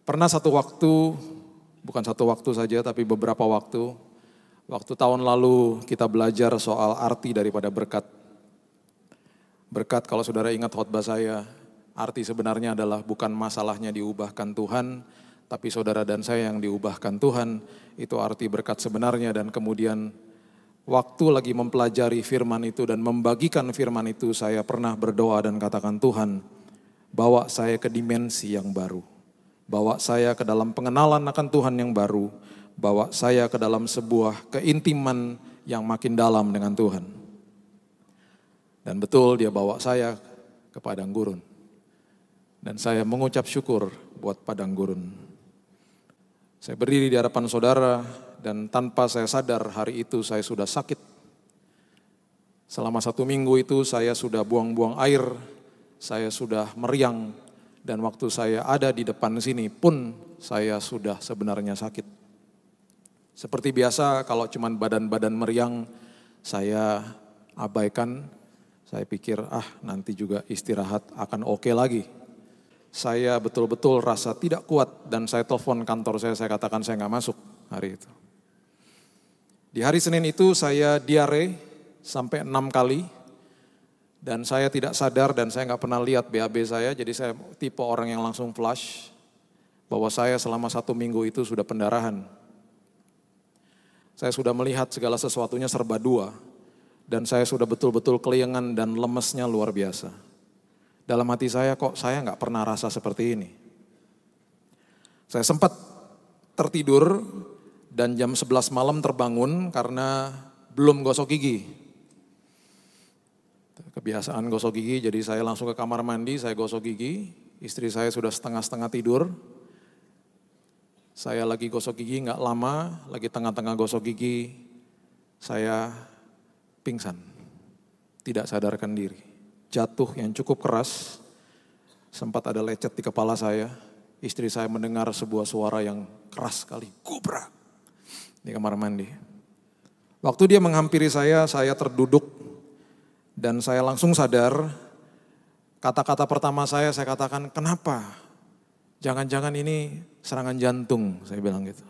Pernah satu waktu, bukan satu waktu saja tapi beberapa waktu tahun lalu kita belajar soal arti daripada berkat. Berkat kalau saudara ingat khotbah saya, arti sebenarnya adalah bukan masalahnya diubahkan Tuhan, tapi saudara dan saya yang diubahkan Tuhan, itu arti berkat sebenarnya. Dan kemudian waktu lagi mempelajari firman itu dan membagikan firman itu, saya pernah berdoa dan katakan, Tuhan, bawa saya ke dimensi yang baru. Bawa saya ke dalam pengenalan akan Tuhan yang baru. Bawa saya ke dalam sebuah keintiman yang makin dalam dengan Tuhan. Dan betul dia bawa saya ke padang gurun. Dan saya mengucap syukur buat padang gurun. Saya berdiri di hadapan saudara dan tanpa saya sadar hari itu saya sudah sakit. Selama 1 minggu itu saya sudah buang-buang air, saya sudah meriang. Dan waktu saya ada di depan sini pun saya sudah sebenarnya sakit. Seperti biasa kalau cuman badan-badan meriang saya abaikan. Saya pikir nanti juga istirahat akan oke lagi. Saya betul-betul rasa tidak kuat dan saya telepon kantor saya katakan saya nggak masuk hari itu. Di hari Senin itu saya diare sampai 6 kali. Dan saya tidak sadar dan saya nggak pernah lihat BAB saya, jadi saya tipe orang yang langsung flash bahwa saya selama 1 minggu itu sudah pendarahan. Saya sudah melihat segala sesuatunya serba dua dan saya sudah betul-betul keliengan dan lemesnya luar biasa. Dalam hati saya kok saya nggak pernah rasa seperti ini. Saya sempat tertidur dan jam 11 malam terbangun karena belum gosok gigi. Kebiasaan gosok gigi, jadi saya langsung ke kamar mandi, saya gosok gigi. Istri saya sudah setengah-setengah tidur. Saya lagi gosok gigi, nggak lama, lagi tengah-tengah gosok gigi, saya pingsan. Tidak sadarkan diri. Jatuh yang cukup keras, sempat ada lecet di kepala saya. Istri saya mendengar sebuah suara yang keras sekali, gubrak, di kamar mandi. Waktu dia menghampiri saya terduduk. Dan saya langsung sadar, kata-kata pertama saya katakan, kenapa? Jangan-jangan ini serangan jantung, saya bilang gitu.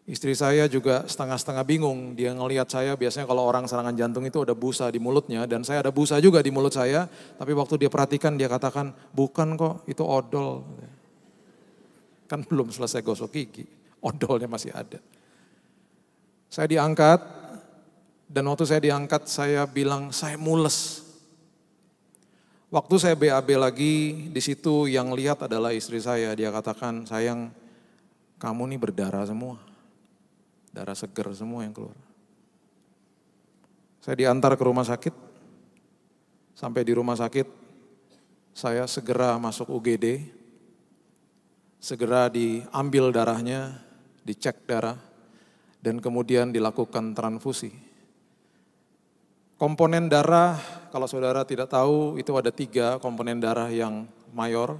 Istri saya juga setengah-setengah bingung, dia ngelihat saya biasanya kalau orang serangan jantung itu ada busa di mulutnya, dan saya ada busa juga di mulut saya, tapi waktu dia perhatikan dia katakan, bukan kok itu odol. Kan belum selesai gosok gigi, odolnya masih ada. Saya diangkat. Dan waktu saya diangkat saya bilang saya mules. Waktu saya BAB lagi di situ yang lihat adalah istri saya. Dia katakan, sayang kamu nih berdarah semua. Darah seger semua yang keluar. Saya diantar ke rumah sakit. Sampai di rumah sakit saya segera masuk UGD. Segera diambil darahnya, dicek darah. Dan kemudian dilakukan transfusi. Komponen darah, kalau saudara tidak tahu, itu ada 3 komponen darah yang mayor.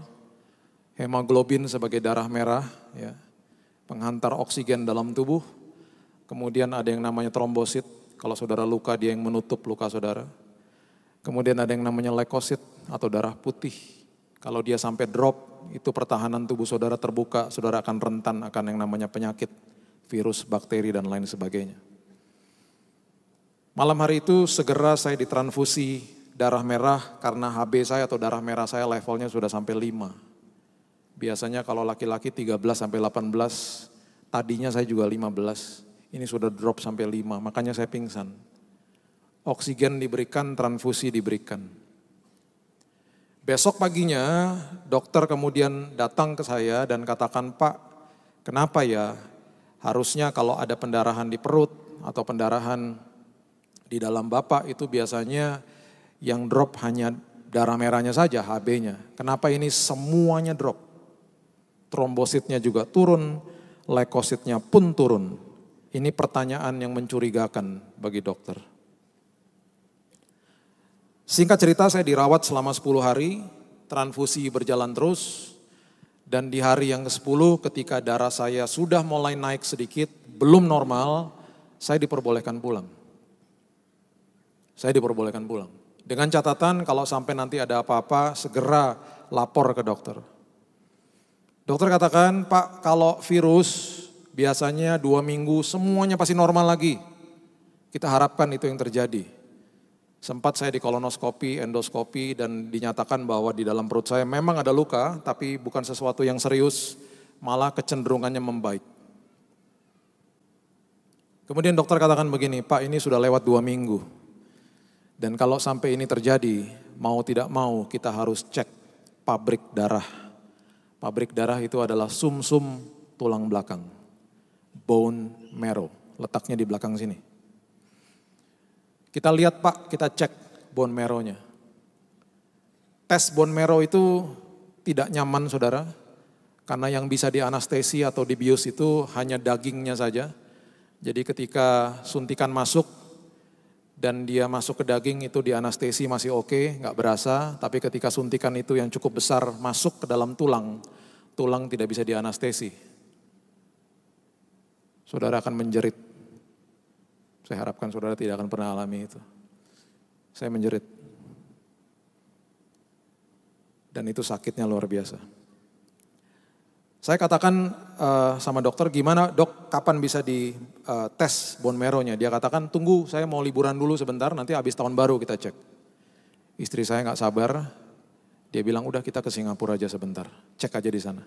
Hemoglobin sebagai darah merah, ya, penghantar oksigen dalam tubuh. Kemudian ada yang namanya trombosit, kalau saudara luka dia yang menutup luka saudara. Kemudian ada yang namanya leukosit atau darah putih. Kalau dia sampai drop, itu pertahanan tubuh saudara terbuka, saudara akan rentan akan yang namanya penyakit, virus, bakteri, dan lain sebagainya. Malam hari itu segera saya ditransfusi darah merah karena HB saya atau darah merah saya levelnya sudah sampai 5. Biasanya kalau laki-laki 13 sampai 18, tadinya saya juga 15. Ini sudah drop sampai 5, makanya saya pingsan. Oksigen diberikan, transfusi diberikan. Besok paginya dokter kemudian datang ke saya dan katakan, Pak, kenapa ya harusnya kalau ada pendarahan di perut atau pendarahan di dalam Bapak itu biasanya yang drop hanya darah merahnya saja, HB-nya. Kenapa ini semuanya drop? Trombositnya juga turun, leukositnya pun turun. Ini pertanyaan yang mencurigakan bagi dokter. Singkat cerita saya dirawat selama 10 hari, transfusi berjalan terus. Dan di hari yang ke-10 ketika darah saya sudah mulai naik sedikit, belum normal, saya diperbolehkan pulang. Saya diperbolehkan pulang. Dengan catatan kalau sampai nanti ada apa-apa segera lapor ke dokter. Dokter katakan, Pak, kalau virus biasanya 2 minggu semuanya pasti normal lagi. Kita harapkan itu yang terjadi. Sempat saya di kolonoskopi, endoskopi, dan dinyatakan bahwa di dalam perut saya memang ada luka, tapi bukan sesuatu yang serius, malah kecenderungannya membaik. Kemudian dokter katakan begini, Pak, ini sudah lewat 2 minggu. Dan kalau sampai ini terjadi, mau tidak mau kita harus cek pabrik darah. Pabrik darah itu adalah sumsum tulang belakang, bone marrow, letaknya di belakang sini. Kita lihat Pak, kita cek bone marrow-nya. Tes bone marrow itu tidak nyaman saudara, karena yang bisa dianestesi atau dibius itu hanya dagingnya saja. Jadi ketika suntikan masuk dan dia masuk ke daging itu dianestesi masih oke, nggak berasa. Tapi ketika suntikan itu yang cukup besar masuk ke dalam tulang, tulang tidak bisa dianestesi. Saudara akan menjerit. Saya harapkan saudara tidak akan pernah alami itu. Saya menjerit. Dan itu sakitnya luar biasa. Saya katakan sama dokter, gimana dok, kapan bisa di tes bone marrow-nya? Dia katakan, tunggu saya mau liburan dulu sebentar, nanti habis tahun baru kita cek. Istri saya gak sabar, dia bilang udah kita ke Singapura aja sebentar, cek aja di sana.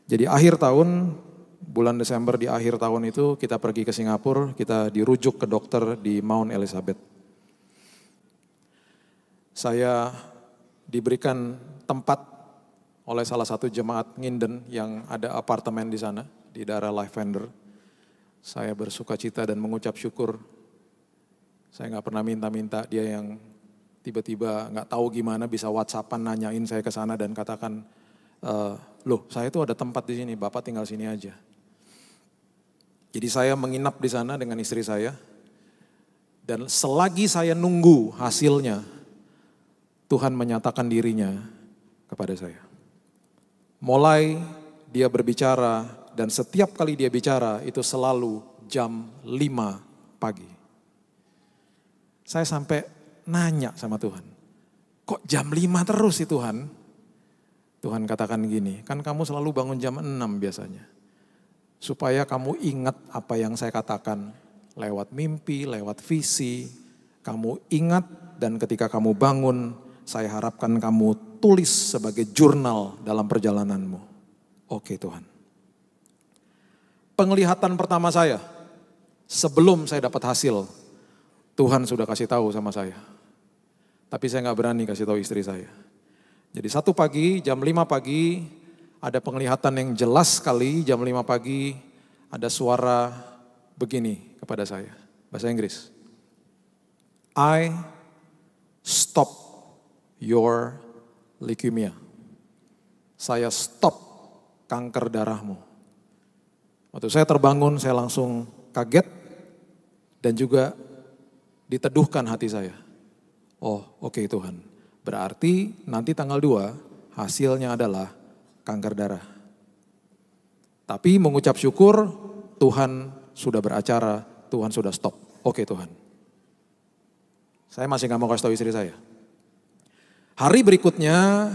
Jadi akhir tahun, bulan Desember di akhir tahun itu kita pergi ke Singapura, kita dirujuk ke dokter di Mount Elizabeth. Saya diberikan tempat oleh salah satu jemaat nginden yang ada apartemen di sana, di daerah Lavender. Saya bersuka cita dan mengucap syukur. Saya gak pernah minta-minta, dia yang tiba-tiba gak tahu gimana bisa WhatsApp-an nanyain saya ke sana dan katakan, loh saya itu ada tempat di sini, Bapak tinggal sini aja. Jadi saya menginap di sana dengan istri saya. Dan selagi saya nunggu hasilnya, Tuhan menyatakan dirinya kepada saya. Mulai dia berbicara dan setiap kali dia bicara itu selalu jam 5 pagi. Saya sampai nanya sama Tuhan, kok jam 5 terus sih Tuhan? Tuhan katakan gini, kan kamu selalu bangun jam 6 biasanya. Supaya kamu ingat apa yang saya katakan lewat mimpi, lewat visi. Kamu ingat dan ketika kamu bangun, saya harapkan kamu tulis sebagai jurnal dalam perjalananmu. Oke Tuhan. Penglihatan pertama saya, sebelum saya dapat hasil, Tuhan sudah kasih tahu sama saya. Tapi saya gak berani kasih tahu istri saya. Jadi satu pagi, jam 5 pagi, ada penglihatan yang jelas sekali, jam 5 pagi, ada suara begini kepada saya. Bahasa Inggris. I stop your leukemia. Saya stop kanker darahmu. Waktu saya terbangun, saya langsung kaget dan juga diteduhkan hati saya. Oh, oke Tuhan. Berarti nanti tanggal 2 hasilnya adalah kanker darah. Tapi mengucap syukur, Tuhan sudah beracara, Tuhan sudah stop. Oke Tuhan. Saya masih gak mau kasih tahu istri saya. Hari berikutnya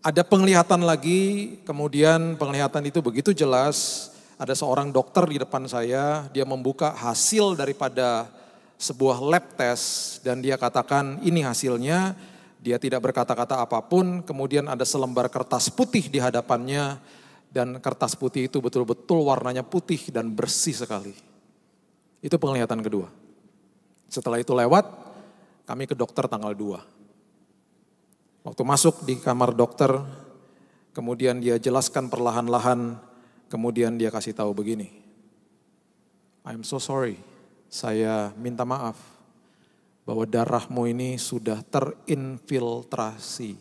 ada penglihatan lagi, kemudian penglihatan itu begitu jelas, ada seorang dokter di depan saya, dia membuka hasil daripada sebuah lab test dan dia katakan ini hasilnya, dia tidak berkata-kata apapun, kemudian ada selembar kertas putih di hadapannya dan kertas putih itu betul-betul warnanya putih dan bersih sekali. Itu penglihatan kedua. Setelah itu lewat, kami ke dokter tanggal 2. Waktu masuk di kamar dokter, kemudian dia jelaskan perlahan-lahan, kemudian dia kasih tahu begini. I'm so sorry, saya minta maaf bahwa darahmu ini sudah terinfiltrasi.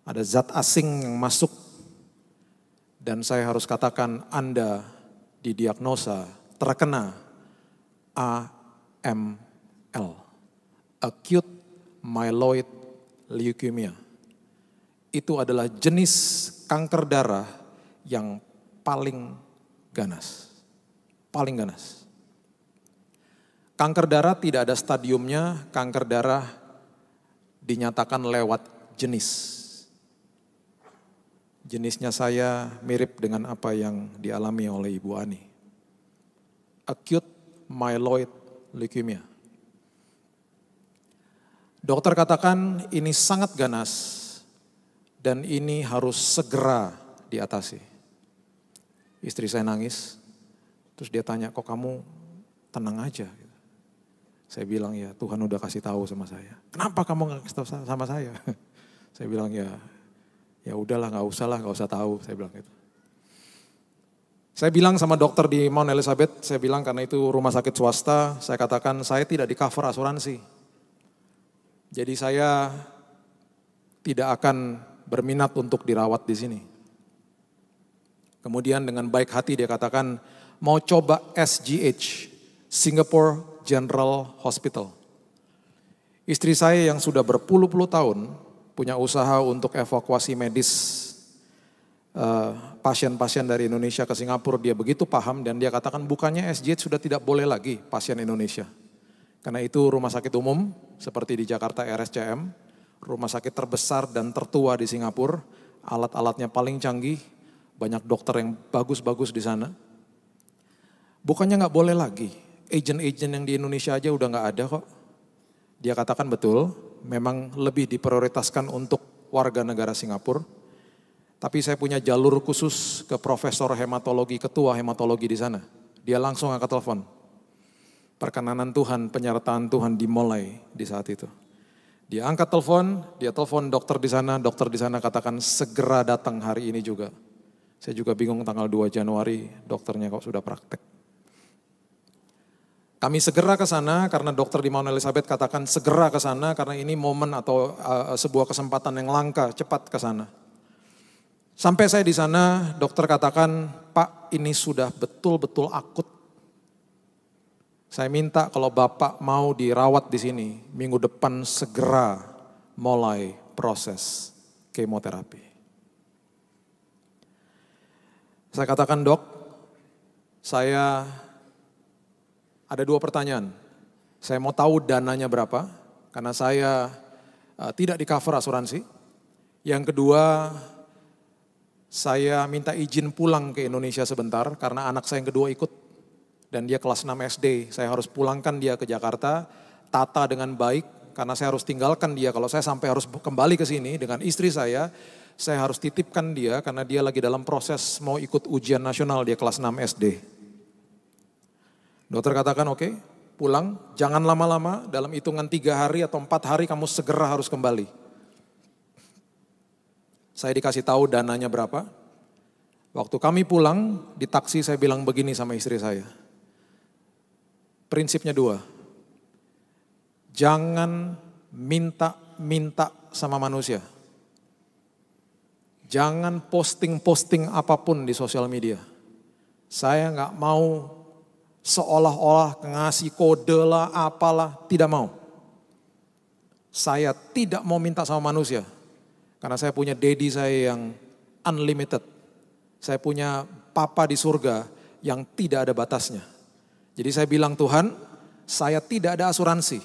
Ada zat asing yang masuk dan saya harus katakan Anda didiagnosa terkena AML, Acute Myeloid Leukemia. Itu adalah jenis kanker darah yang paling ganas. Paling ganas. Kanker darah tidak ada stadiumnya, kanker darah dinyatakan lewat jenis. jenisnya saya mirip dengan apa yang dialami oleh Ibu Ani. Acute myeloid leukemia. Dokter katakan ini sangat ganas dan ini harus segera diatasi. Istri saya nangis, terus dia tanya, kok kamu tenang aja? Saya bilang, ya Tuhan udah kasih tahu sama saya. Kenapa kamu gak kasih tahu sama saya? Saya bilang, ya udahlah, gak usah tahu. Saya bilang gitu. Saya bilang sama dokter di Mount Elizabeth, saya bilang karena itu rumah sakit swasta, saya katakan saya tidak di cover asuransi. Jadi saya tidak akan berminat untuk dirawat di sini. Kemudian dengan baik hati dia katakan, mau coba SGH, Singapore General Hospital. Istri saya yang sudah berpuluh-puluh tahun punya usaha untuk evakuasi medis pasien-pasien dari Indonesia ke Singapura. Dia begitu paham dan dia katakan bukannya SGH sudah tidak boleh lagi pasien Indonesia. Karena itu rumah sakit umum seperti di Jakarta RSCM, rumah sakit terbesar dan tertua di Singapura, alat-alatnya paling canggih, banyak dokter yang bagus-bagus di sana. Bukannya nggak boleh lagi, agent-agent yang di Indonesia aja udah nggak ada kok. Dia katakan betul, memang lebih diprioritaskan untuk warga negara Singapura. Tapi saya punya jalur khusus ke profesor hematologi, ketua hematologi di sana. Dia langsung angkat telepon. Perkenanan Tuhan, penyertaan Tuhan dimulai di saat itu. Dia angkat telepon, dia telepon dokter di sana katakan segera datang hari ini juga. Saya juga bingung tanggal 2 Januari dokternya kok sudah praktek. Kami segera ke sana karena dokter di Mount Elizabeth katakan segera ke sana karena ini momen atau sebuah kesempatan yang langka, cepat ke sana. Sampai saya di sana, dokter katakan, Pak ini sudah betul-betul akut. Saya minta kalau Bapak mau dirawat di sini, minggu depan segera mulai proses kemoterapi. Saya katakan, Dok, saya ada 2 pertanyaan. Saya mau tahu dananya berapa, karena saya tidak di cover asuransi. Yang kedua, saya minta izin pulang ke Indonesia sebentar, karena anak saya yang kedua ikut. Dan dia kelas 6 SD, saya harus pulangkan dia ke Jakarta, tata dengan baik, karena saya harus tinggalkan dia. Kalau saya sampai harus kembali ke sini dengan istri saya harus titipkan dia, karena dia lagi dalam proses mau ikut ujian nasional, dia kelas 6 SD. Dokter katakan oke, pulang, jangan lama-lama, dalam hitungan 3 hari atau 4 hari kamu segera harus kembali. Saya dikasih tahu dananya berapa. Waktu kami pulang, di taksi saya bilang begini sama istri saya. Prinsipnya 2, jangan minta-minta sama manusia. Jangan posting-posting apapun di sosial media. Saya nggak mau seolah-olah ngasih kode lah, apalah, tidak mau. Saya tidak mau minta sama manusia. Karena saya punya daddy saya yang unlimited. Saya punya papa di surga yang tidak ada batasnya. Jadi saya bilang, Tuhan, saya tidak ada asuransi.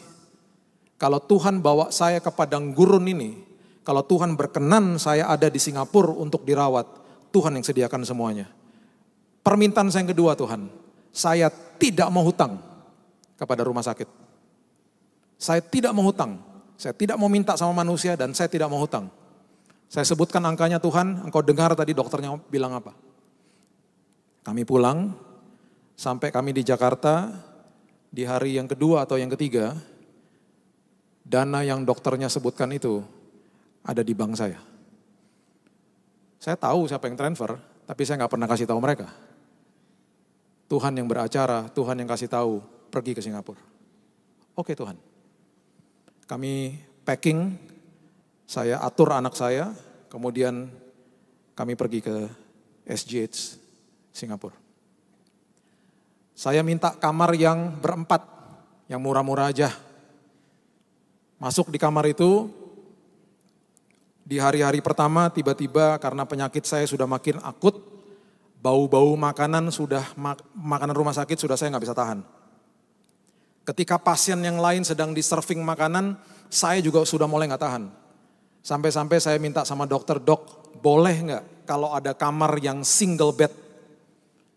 Kalau Tuhan bawa saya ke padang gurun ini, kalau Tuhan berkenan saya ada di Singapura untuk dirawat, Tuhan yang sediakan semuanya. Permintaan saya yang kedua, Tuhan, saya tidak mau hutang kepada rumah sakit. Saya tidak mau hutang, saya tidak mau minta sama manusia dan saya tidak mau hutang. Saya sebutkan angkanya, Tuhan, engkau dengar tadi dokternya bilang apa. Kami pulang, sampai kami di Jakarta, di hari yang kedua atau yang ketiga, dana yang dokternya sebutkan itu ada di bank saya. Saya tahu siapa yang transfer, tapi saya nggak pernah kasih tahu mereka. Tuhan yang beracara, Tuhan yang kasih tahu, pergi ke Singapura. Oke Tuhan. Kami packing, saya atur anak saya, kemudian kami pergi ke SGH Singapura. Saya minta kamar yang berempat, yang murah-murah aja. Masuk di kamar itu, di hari-hari pertama tiba-tiba karena penyakit saya sudah makin akut, bau-bau makanan makanan rumah sakit sudah saya nggak bisa tahan. Ketika pasien yang lain sedang di-serving makanan, saya juga sudah mulai nggak tahan. Sampai-sampai saya minta sama dokter, dok boleh nggak kalau ada kamar yang single bed.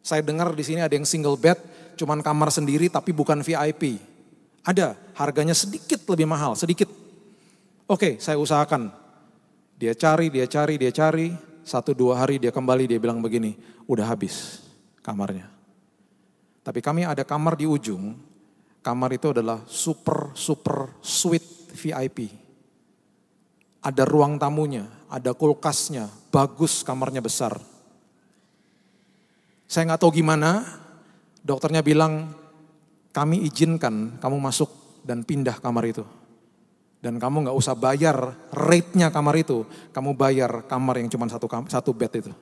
Saya dengar di sini ada yang single bed, cuman kamar sendiri tapi bukan VIP. Ada, harganya sedikit lebih mahal, sedikit. Oke, saya usahakan. Dia cari, 1-2 hari dia kembali, dia bilang begini, udah habis kamarnya. Tapi kami ada kamar di ujung, kamar itu adalah super suite VIP. Ada ruang tamunya, ada kulkasnya, bagus kamarnya besar. Saya nggak tahu gimana, dokternya bilang, kami izinkan kamu masuk dan pindah kamar itu. Dan kamu nggak usah bayar rate-nya kamar itu, kamu bayar kamar yang cuma satu bed itu.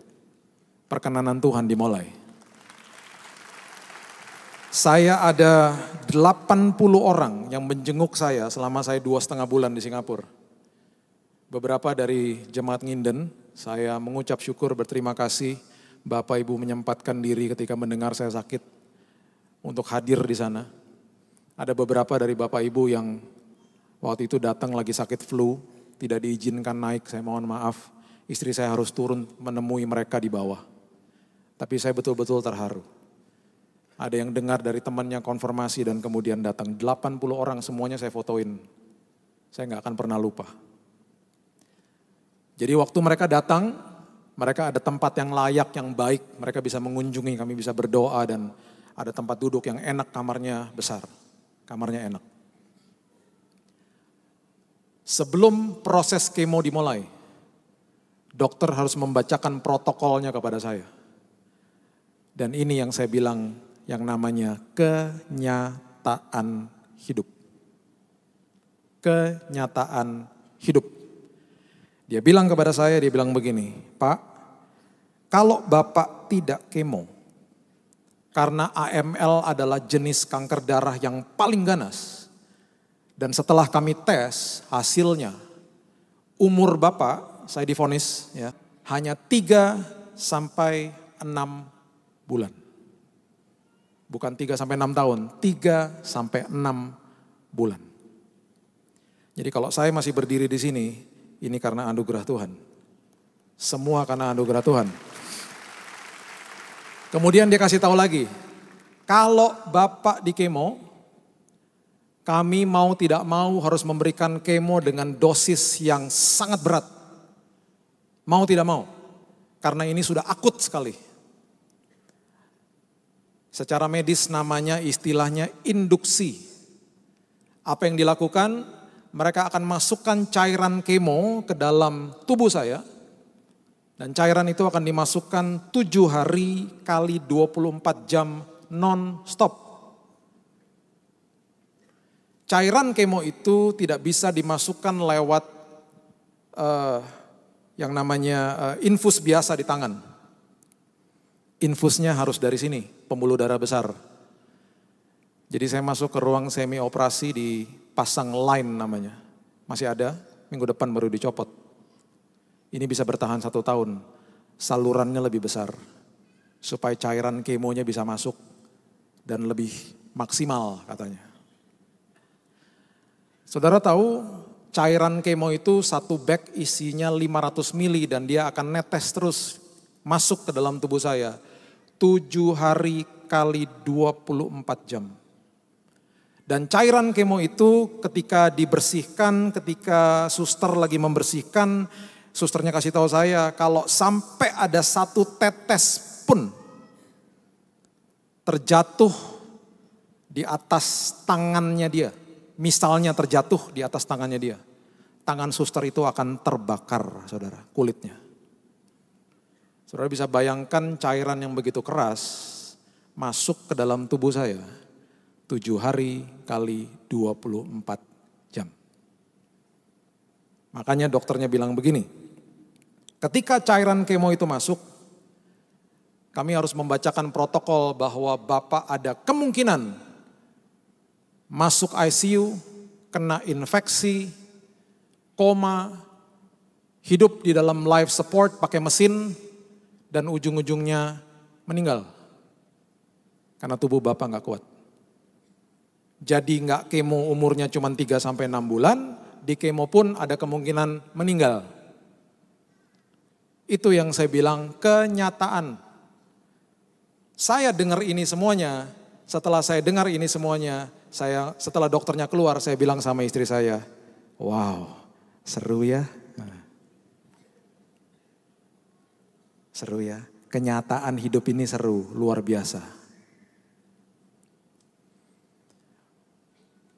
Perkenanan Tuhan dimulai. Saya ada 80 orang yang menjenguk saya selama saya 2,5 bulan di Singapura. Beberapa dari jemaat Nginden, saya mengucap syukur berterima kasih Bapak Ibu menyempatkan diri ketika mendengar saya sakit untuk hadir di sana. Ada beberapa dari Bapak Ibu yang waktu itu datang lagi sakit flu, tidak diizinkan naik, saya mohon maaf. Istri saya harus turun menemui mereka di bawah. Tapi saya betul-betul terharu. Ada yang dengar dari temannya konfirmasi dan kemudian datang. 80 orang semuanya saya fotoin. Saya nggak akan pernah lupa. Jadi waktu mereka datang, mereka ada tempat yang layak, yang baik. Mereka bisa mengunjungi, kami bisa berdoa dan ada tempat duduk yang enak, kamarnya besar. Kamarnya enak. Sebelum proses kemo dimulai, dokter harus membacakan protokolnya kepada saya. Dan ini yang saya bilang, yang namanya kenyataan hidup. Kenyataan hidup. Dia bilang kepada saya, dia bilang begini, Pak, kalau Bapak tidak kemo, karena AML adalah jenis kanker darah yang paling ganas, dan setelah kami tes hasilnya, umur Bapak, saya divonis ya, hanya 3-6 bulan. Bukan 3-6 tahun, 3-6 bulan. Jadi kalau saya masih berdiri di sini, ini karena anugerah Tuhan. Semua karena anugerah Tuhan. Kemudian dia kasih tahu lagi, kalau Bapak di kemo, kami mau tidak mau harus memberikan kemo dengan dosis yang sangat berat. Mau tidak mau, karena ini sudah akut sekali. Secara medis namanya istilahnya induksi. Apa yang dilakukan? Mereka akan masukkan cairan kemo ke dalam tubuh saya. Dan cairan itu akan dimasukkan 7 hari kali 24 jam non-stop. Cairan kemo itu tidak bisa dimasukkan lewat yang namanya infus biasa di tangan. Infusnya harus dari sini, pembuluh darah besar. Jadi saya masuk ke ruang semi operasi dipasang line namanya. Masih ada, minggu depan baru dicopot. Ini bisa bertahan 1 tahun, salurannya lebih besar. Supaya cairan kemonya bisa masuk dan lebih maksimal katanya. Saudara tahu cairan kemo itu 1 bag isinya 500 mili dan dia akan netes terus masuk ke dalam tubuh saya. 7 hari kali 24 jam. Dan cairan kemo itu ketika dibersihkan, ketika suster lagi membersihkan, susternya kasih tahu saya kalau sampai ada 1 tetes pun terjatuh di atas tangannya dia. Misalnya terjatuh di atas tangannya dia. Tangan suster itu akan terbakar, saudara, kulitnya. Saudara bisa bayangkan cairan yang begitu keras masuk ke dalam tubuh saya. 7 hari kali 24 jam. Makanya dokternya bilang begini, ketika cairan kemo itu masuk, kami harus membacakan protokol bahwa Bapak ada kemungkinan masuk ICU, kena infeksi, koma, hidup di dalam life support pakai mesin, dan ujung-ujungnya meninggal. Karena tubuh Bapak gak kuat. Jadi gak kemo umurnya cuma 3-6 bulan, di kemo pun ada kemungkinan meninggal. Itu yang saya bilang kenyataan. Saya dengar ini semuanya, setelah saya dengar ini semuanya, setelah dokternya keluar, saya bilang sama istri saya, wow, seru ya. Seru ya, kenyataan hidup ini seru, luar biasa.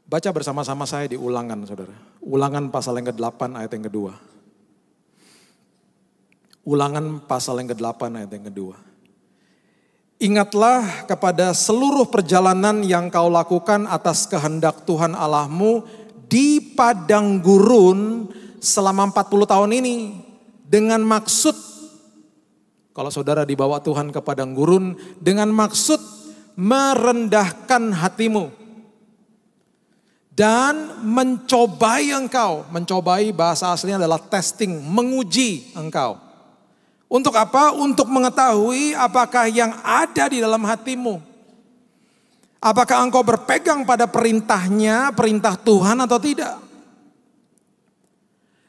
Baca bersama-sama saya di Ulangan, saudara. Ulangan pasal yang ke-8 ayat yang kedua. Ulangan pasal yang ke-8 ayat yang kedua. Ingatlah kepada seluruh perjalanan yang kau lakukan atas kehendak Tuhan Allahmu di padang gurun selama 40 tahun ini. Dengan maksud, kalau saudara dibawa Tuhan ke padang gurun, dengan maksud merendahkan hatimu. Dan mencobai engkau. Mencobai bahasa aslinya adalah testing, menguji engkau. Untuk apa? Untuk mengetahui apakah yang ada di dalam hatimu. Apakah engkau berpegang pada perintahnya, perintah Tuhan atau tidak.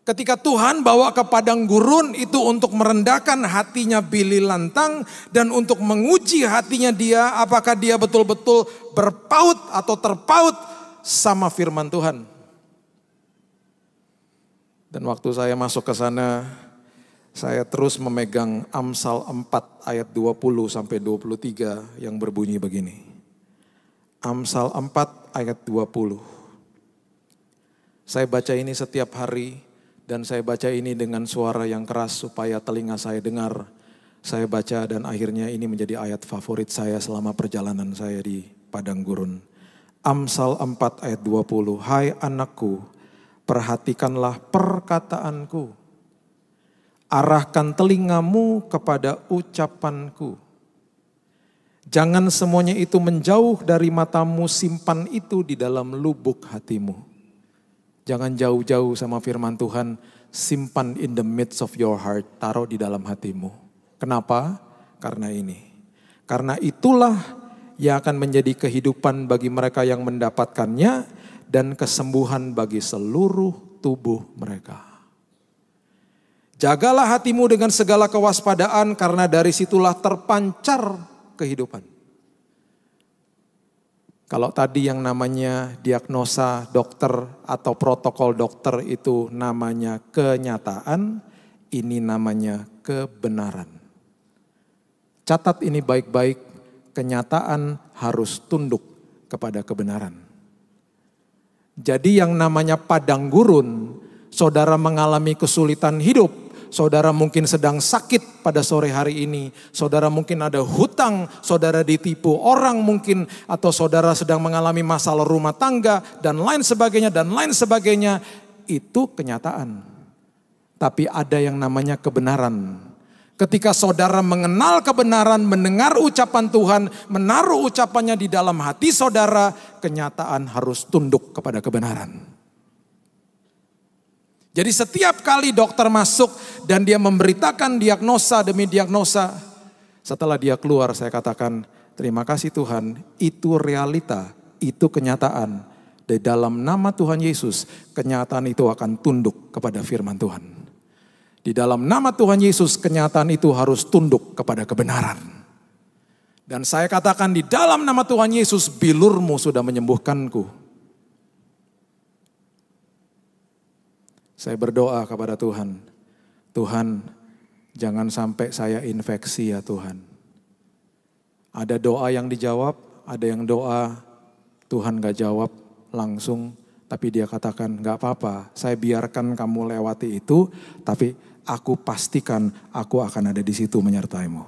Ketika Tuhan bawa ke padang gurun itu untuk merendahkan hatinya Bili Lantang. Dan untuk menguji hatinya dia, apakah dia betul-betul berpaut atau terpaut sama firman Tuhan. Dan waktu saya masuk ke sana, saya terus memegang Amsal 4 ayat 20 sampai 23 yang berbunyi begini. Amsal 4 ayat 20. Saya baca ini setiap hari dan saya baca ini dengan suara yang keras supaya telinga saya dengar. Saya baca dan akhirnya ini menjadi ayat favorit saya selama perjalanan saya di padang gurun. Amsal 4 ayat 20. Hai anakku, perhatikanlah perkataanku. Arahkan telingamu kepada ucapanku. Jangan semuanya itu menjauh dari matamu, simpan itu di dalam lubuk hatimu. Jangan jauh-jauh sama firman Tuhan, simpan in the midst of your heart, taruh di dalam hatimu. Kenapa? Karena ini. Karena itulah yang akan menjadi kehidupan bagi mereka yang mendapatkannya dan kesembuhan bagi seluruh tubuh mereka. Jagalah hatimu dengan segala kewaspadaan karena dari situlah terpancar kehidupan. Kalau tadi yang namanya diagnosa dokter atau protokol dokter itu namanya kenyataan, ini namanya kebenaran. Catat ini baik-baik, kenyataan harus tunduk kepada kebenaran. Jadi yang namanya padang gurun, saudara mengalami kesulitan hidup. Saudara mungkin sedang sakit pada sore hari ini. Saudara mungkin ada hutang, saudara ditipu orang mungkin. Atau saudara sedang mengalami masalah rumah tangga dan lain sebagainya dan lain sebagainya. Itu kenyataan. Tapi ada yang namanya kebenaran. Ketika saudara mengenal kebenaran, mendengar ucapan Tuhan, menaruh ucapannya di dalam hati saudara, kenyataan harus tunduk kepada kebenaran. Jadi setiap kali dokter masuk dan dia memberitakan diagnosa demi diagnosa. Setelah dia keluar saya katakan, terima kasih Tuhan, itu realita, itu kenyataan. Di dalam nama Tuhan Yesus, kenyataan itu akan tunduk kepada firman Tuhan. Di dalam nama Tuhan Yesus, kenyataan itu harus tunduk kepada kebenaran. Dan saya katakan di dalam nama Tuhan Yesus, bilurmu sudah menyembuhkanku. Saya berdoa kepada Tuhan, Tuhan jangan sampai saya infeksi ya Tuhan. Ada doa yang dijawab, ada yang doa Tuhan gak jawab langsung. Tapi dia katakan gak apa-apa, saya biarkan kamu lewati itu. Tapi aku pastikan aku akan ada di situ menyertaimu.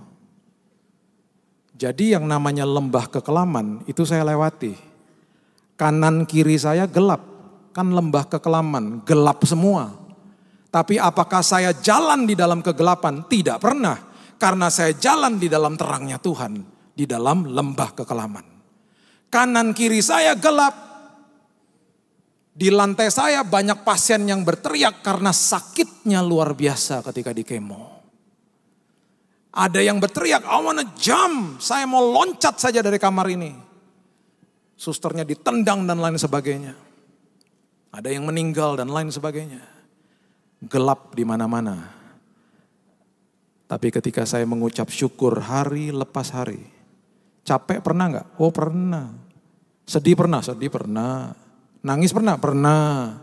Jadi yang namanya lembah kekelaman itu saya lewati. Kanan kiri saya gelap. Kan lembah kekelaman, gelap semua. Tapi apakah saya jalan di dalam kegelapan? Tidak pernah. Karena saya jalan di dalam terangnya Tuhan. Di dalam lembah kekelaman. Kanan kiri saya gelap. Di lantai saya banyak pasien yang berteriak karena sakitnya luar biasa ketika di kemo. Ada yang berteriak, I wanna jump. Saya mau loncat saja dari kamar ini. Susternya ditendang dan lain sebagainya. Ada yang meninggal dan lain sebagainya. Gelap di mana-mana. Tapi ketika saya mengucap syukur hari lepas hari. Capek pernah nggak? Oh pernah. Sedih pernah? Sedih pernah. Nangis pernah? Pernah.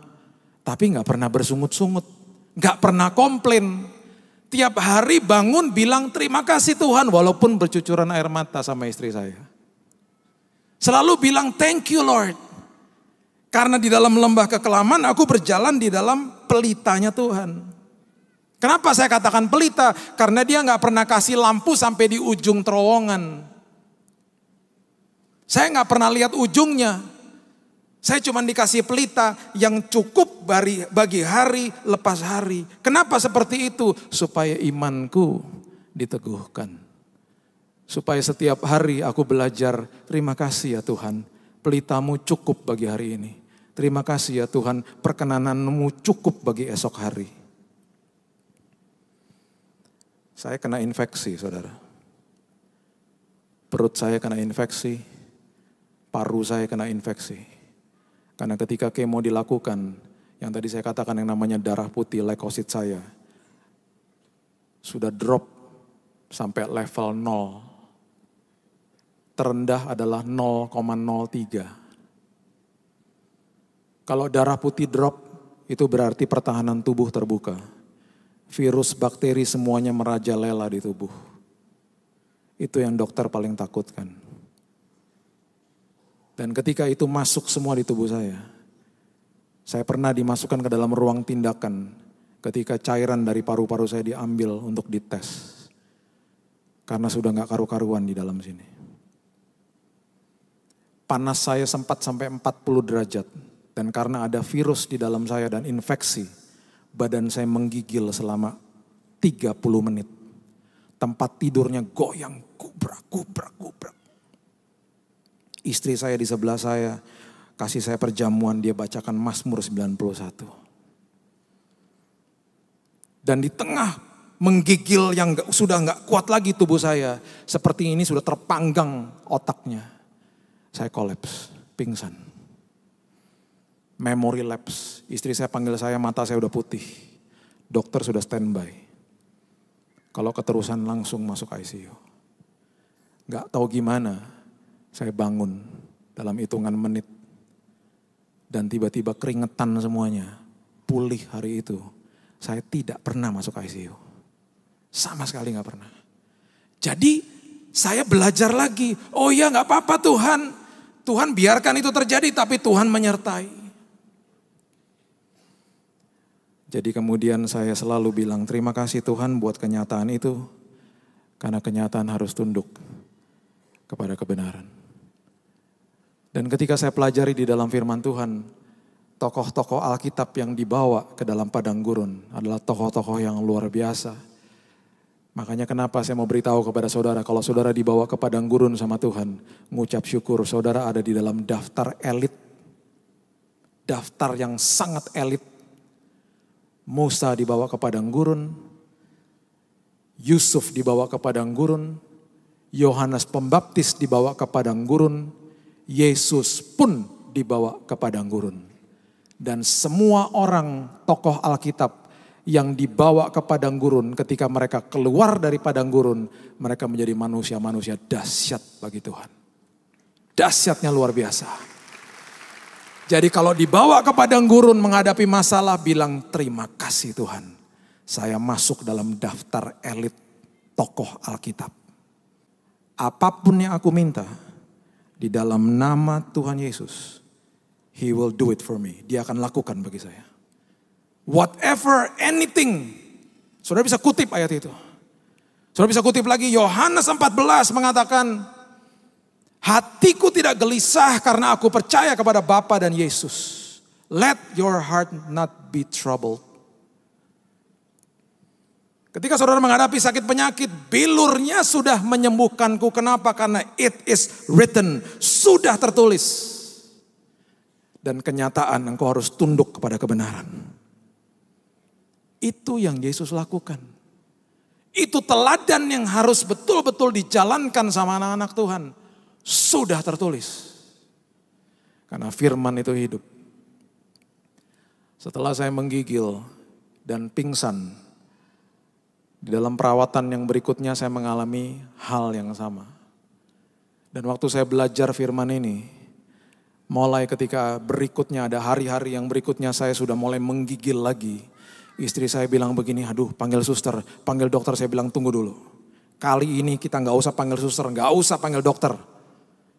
Tapi nggak pernah bersungut-sungut. Nggak pernah komplain. Tiap hari bangun bilang terima kasih Tuhan. Walaupun bercucuran air mata sama istri saya. Selalu bilang thank you Lord. Karena di dalam lembah kekelaman aku berjalan di dalam pelitanya Tuhan. Kenapa saya katakan pelita? Karena dia nggak pernah kasih lampu sampai di ujung terowongan. Saya nggak pernah lihat ujungnya. Saya cuma dikasih pelita yang cukup bagi hari lepas hari. Kenapa seperti itu? Supaya imanku diteguhkan. Supaya setiap hari aku belajar, terima kasih ya Tuhan. Pelitamu cukup bagi hari ini. Terima kasih ya Tuhan, perkenananmu cukup bagi esok hari. Saya kena infeksi, saudara. Perut saya kena infeksi, paru saya kena infeksi. Karena ketika kemo dilakukan, yang tadi saya katakan yang namanya darah putih, leukosit saya, sudah drop sampai level 0. Terendah adalah 0,03. Kalau darah putih drop, itu berarti pertahanan tubuh terbuka. Virus, bakteri semuanya merajalela di tubuh. Itu yang dokter paling takutkan. Dan ketika itu masuk semua di tubuh saya pernah dimasukkan ke dalam ruang tindakan ketika cairan dari paru-paru saya diambil untuk dites. Karena sudah gak karu-karuan di dalam sini. Panas saya sempat sampai 40 derajat. Dan karena ada virus di dalam saya dan infeksi, badan saya menggigil selama 30 menit. Tempat tidurnya goyang, gubrak. Istri saya di sebelah saya, kasih saya perjamuan, dia bacakan Mazmur 91. Dan di tengah menggigil yang sudah gak kuat lagi tubuh saya, seperti ini sudah terpanggang otaknya. Saya kolaps, pingsan. Memory lapse, istri saya panggil saya, mata saya udah putih. Dokter sudah standby. Kalau keterusan langsung masuk ICU. Gak tahu gimana, saya bangun dalam hitungan menit. Dan tiba-tiba keringetan semuanya. Pulih hari itu. Saya tidak pernah masuk ICU. Sama sekali gak pernah. Jadi saya belajar lagi. Oh iya gak apa-apa Tuhan. Tuhan biarkan itu terjadi tapi Tuhan menyertai. Jadi kemudian saya selalu bilang terima kasih Tuhan buat kenyataan itu. Karena kenyataan harus tunduk kepada kebenaran. Dan ketika saya pelajari di dalam firman Tuhan, tokoh-tokoh Alkitab yang dibawa ke dalam padang gurun adalah tokoh-tokoh yang luar biasa. Makanya kenapa saya mau beritahu kepada saudara, kalau saudara dibawa ke padang gurun sama Tuhan, ngucap syukur saudara ada di dalam daftar elit. Daftar yang sangat elit. Musa dibawa ke padang gurun, Yusuf dibawa ke padang gurun, Yohanes Pembaptis dibawa ke padang gurun, Yesus pun dibawa ke padang gurun. Dan semua orang tokoh Alkitab yang dibawa ke padang gurun ketika mereka keluar dari padang gurun, mereka menjadi manusia-manusia dahsyat bagi Tuhan. Dahsyatnya luar biasa. Jadi kalau dibawa ke padang gurun menghadapi masalah, bilang terima kasih Tuhan. Saya masuk dalam daftar elit tokoh Alkitab. Apapun yang aku minta, di dalam nama Tuhan Yesus, He will do it for me. Dia akan lakukan bagi saya. Whatever, anything. Saudara bisa kutip ayat itu. Saudara bisa kutip lagi, Yohanes 14 mengatakan, hatiku tidak gelisah karena aku percaya kepada Bapa dan Yesus. Let your heart not be troubled. Ketika saudara menghadapi sakit penyakit, bilurnya sudah menyembuhkanku. Kenapa? Karena it is written, sudah tertulis. Dan kenyataan engkau harus tunduk kepada kebenaran. Itu yang Yesus lakukan. Itu teladan yang harus betul-betul dijalankan sama anak-anak Tuhan. Sudah tertulis. Karena firman itu hidup. Setelah saya menggigil dan pingsan Di dalam perawatan yang berikutnya saya mengalami hal yang sama. Dan waktu saya belajar firman ini, mulai ketika berikutnya ada hari-hari yang berikutnya saya sudah mulai menggigil lagi. Istri saya bilang begini, aduh panggil suster, panggil dokter. Saya bilang tunggu dulu. Kali ini kita gak usah panggil suster, gak usah panggil dokter.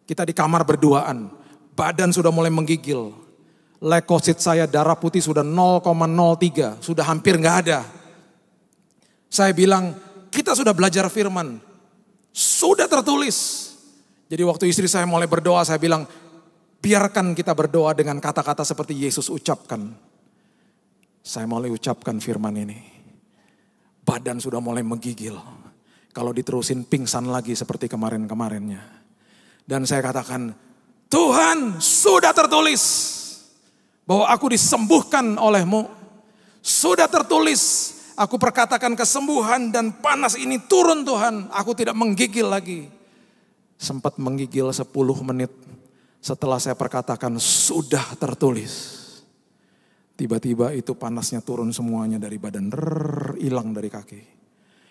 Kita di kamar berduaan, badan sudah mulai menggigil. Leukosit saya darah putih sudah 0,03, sudah hampir gak ada. Saya bilang, kita sudah belajar firman, sudah tertulis. Jadi waktu istri saya mulai berdoa, saya bilang, biarkan kita berdoa dengan kata-kata seperti Yesus ucapkan. Saya mulai ucapkan firman ini. Badan sudah mulai menggigil. Kalau diterusin pingsan lagi seperti kemarin-kemarinnya. Dan saya katakan, Tuhan sudah tertulis bahwa aku disembuhkan oleh-Mu. Sudah tertulis, aku perkatakan kesembuhan dan panas ini turun Tuhan. Aku tidak menggigil lagi. Sempat menggigil 10 menit setelah saya perkatakan sudah tertulis. Tiba-tiba itu panasnya turun semuanya dari badan, hilang dari kaki.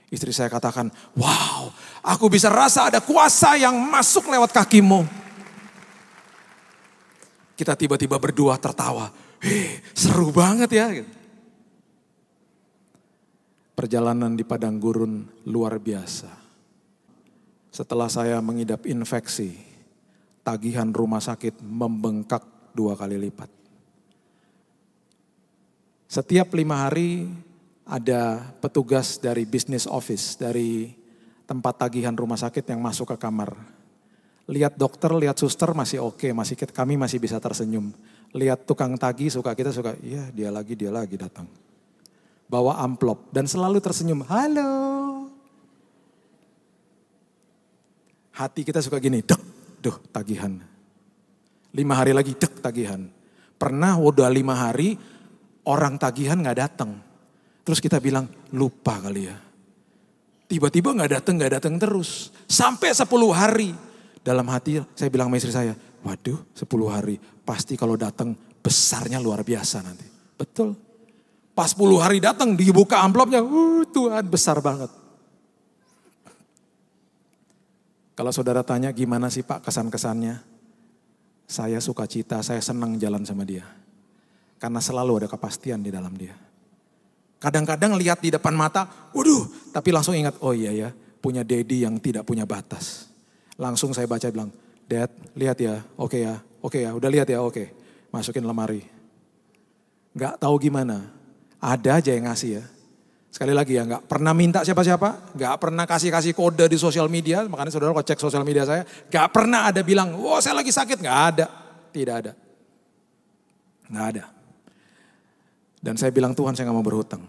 Istri saya katakan, wow, aku bisa rasa ada kuasa yang masuk lewat kakimu. Kita tiba-tiba berdua tertawa, seru banget ya. Perjalanan di padang gurun luar biasa. Setelah saya mengidap infeksi, tagihan rumah sakit membengkak 2 kali lipat. Setiap 5 hari ada petugas dari business office, dari tempat tagihan rumah sakit yang masuk ke kamar. Lihat dokter, lihat suster masih oke, kami masih bisa tersenyum. Lihat tukang tagih kita suka, iya dia lagi datang. Bawa amplop dan selalu tersenyum, halo. Hati kita suka gini, tagihan. 5 hari lagi, tagihan. Pernah udah 5 hari, orang tagihan gak datang. Terus kita bilang, lupa kali ya. Tiba-tiba gak datang terus. Sampai 10 hari. Dalam hati saya bilang sama istri saya, waduh 10 hari. Pasti kalau datang besarnya luar biasa nanti. Betul. Pas 10 hari datang dibuka amplopnya, Tuhan besar banget. Kalau saudara tanya gimana sih Pak kesan-kesannya? Saya sukacita, saya senang jalan sama dia. Karena selalu ada kepastian di dalam dia. Kadang-kadang lihat di depan mata, waduh, tapi langsung ingat, oh iya ya, punya daddy yang tidak punya batas. Langsung saya baca bilang, Dad, lihat ya, oke ya, udah lihat ya, oke. Masukin lemari. Gak tahu gimana, ada aja yang ngasih ya. Sekali lagi ya, gak pernah minta siapa-siapa, gak pernah kasih kode di sosial media, makanya saudara kalau cek sosial media saya, gak pernah ada bilang, wah saya lagi sakit, gak ada, tidak ada. Gak ada. Dan saya bilang Tuhan saya gak mau berhutang.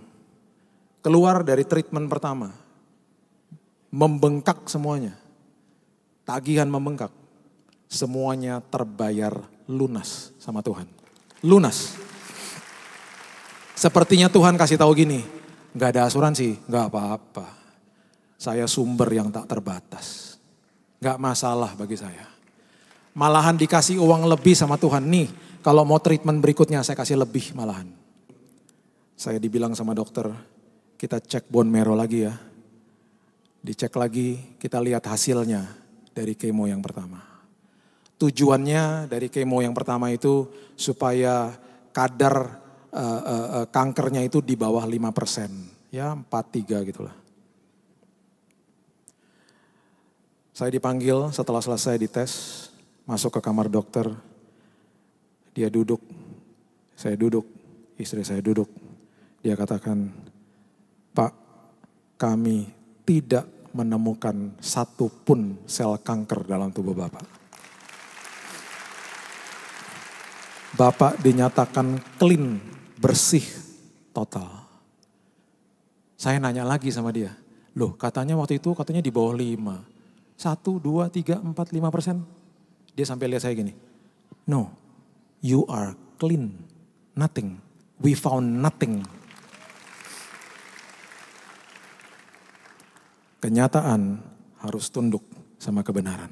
Keluar dari treatment pertama. Membengkak semuanya. Tagihan membengkak. Semuanya terbayar lunas sama Tuhan. Lunas. Sepertinya Tuhan kasih tahu gini. Gak ada asuransi, gak apa-apa. Saya sumber yang tak terbatas. Gak masalah bagi saya. Malahan dikasih uang lebih sama Tuhan. Nih kalau mau treatment berikutnya saya kasih lebih malahan. Saya dibilang sama dokter, kita cek bone marrow lagi ya. Dicek lagi, kita lihat hasilnya dari kemo yang pertama. Tujuannya dari kemo yang pertama itu supaya kadar kankernya itu di bawah 5%. Ya 4-3 gitulah. Saya dipanggil setelah selesai dites, masuk ke kamar dokter. Dia duduk, saya duduk, istri saya duduk. Dia katakan, Pak, kami tidak menemukan satupun sel kanker dalam tubuh Bapak. Bapak dinyatakan clean, bersih, total. Saya nanya lagi sama dia, loh katanya waktu itu katanya di bawah 5. 1, 2, 3, 4, 5%. Dia sampai lihat saya gini, no, you are clean, nothing. We found nothing. Kenyataan harus tunduk sama kebenaran.